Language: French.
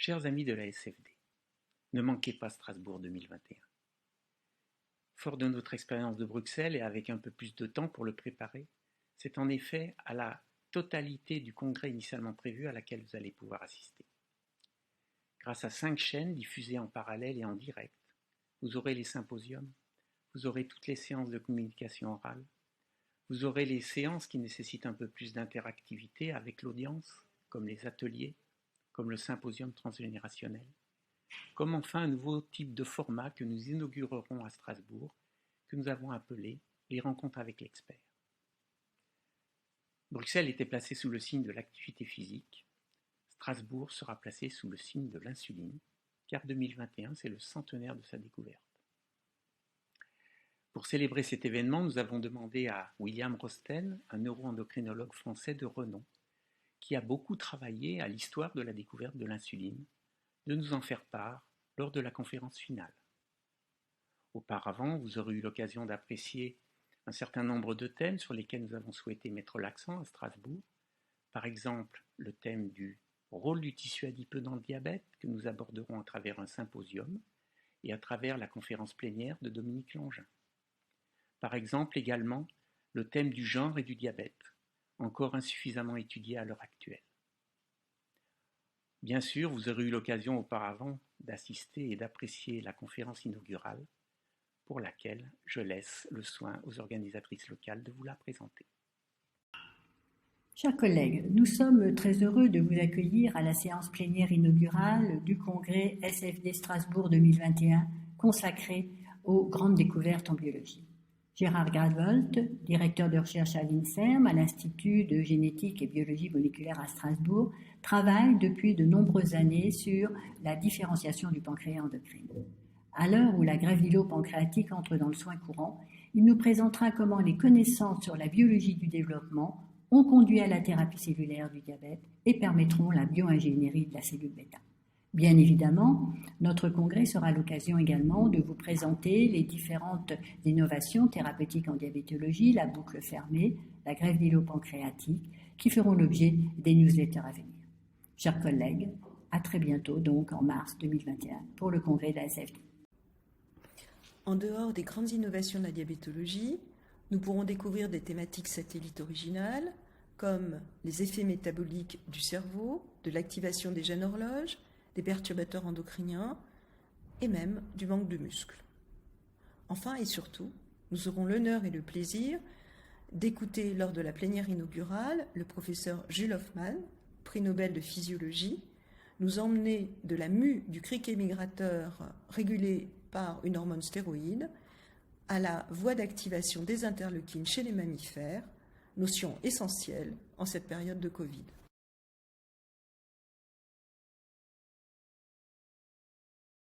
Chers amis de la SFD, ne manquez pas Strasbourg 2021. Fort de notre expérience de Bruxelles et avec un peu plus de temps pour le préparer, c'est en effet à la totalité du congrès initialement prévu à laquelle vous allez pouvoir assister. Grâce à 5 chaînes diffusées en parallèle et en direct, vous aurez les symposiums, vous aurez toutes les séances de communication orale, vous aurez les séances qui nécessitent un peu plus d'interactivité avec l'audience, comme les ateliers, comme le symposium transgénérationnel, comme enfin un nouveau type de format que nous inaugurerons à Strasbourg, que nous avons appelé les rencontres avec l'expert. Bruxelles était placée sous le signe de l'activité physique, Strasbourg sera placé sous le signe de l'insuline, car 2021 c'est le centenaire de sa découverte. Pour célébrer cet événement, nous avons demandé à William Rosten, un neuroendocrinologue français de renom, qui a beaucoup travaillé à l'histoire de la découverte de l'insuline, de nous en faire part lors de la conférence finale. Auparavant, vous aurez eu l'occasion d'apprécier un certain nombre de thèmes sur lesquels nous avons souhaité mettre l'accent à Strasbourg, par exemple le thème du rôle du tissu adipeux dans le diabète que nous aborderons à travers un symposium et à travers la conférence plénière de Dominique Langin. Par exemple également le thème du genre et du diabète, encore insuffisamment étudié à l'heure actuelle. Bien sûr, vous aurez eu l'occasion auparavant d'assister et d'apprécier la conférence inaugurale, pour laquelle je laisse le soin aux organisatrices locales de vous la présenter. Chers collègues, nous sommes très heureux de vous accueillir à la séance plénière inaugurale du congrès SFD Strasbourg 2021 consacré aux grandes découvertes en biologie. Gérard Gradwolt, directeur de recherche à l'INSERM, à l'Institut de génétique et biologie moléculaire à Strasbourg, travaille depuis de nombreuses années sur la différenciation du pancréas endocrine. À l'heure où la gravido-pancréatique entre dans le soin courant, il nous présentera comment les connaissances sur la biologie du développement ont conduit à la thérapie cellulaire du diabète et permettront la bioingénierie de la cellule bêta. Bien évidemment, notre congrès sera l'occasion également de vous présenter les différentes innovations thérapeutiques en diabétologie, la boucle fermée, la greffe d'îlot-pancréatique, qui feront l'objet des newsletters à venir. Chers collègues, à très bientôt, donc en mars 2021, pour le congrès de la SFD. En dehors des grandes innovations de la diabétologie, nous pourrons découvrir des thématiques satellites originales, comme les effets métaboliques du cerveau, de l'activation des gènes horloges, des perturbateurs endocriniens et même du manque de muscles. Enfin et surtout, nous aurons l'honneur et le plaisir d'écouter lors de la plénière inaugurale le professeur Jules Hoffmann, prix Nobel de physiologie, nous emmener de la mue du criquet migrateur régulé par une hormone stéroïde à la voie d'activation des interleukines chez les mammifères, notion essentielle en cette période de Covid.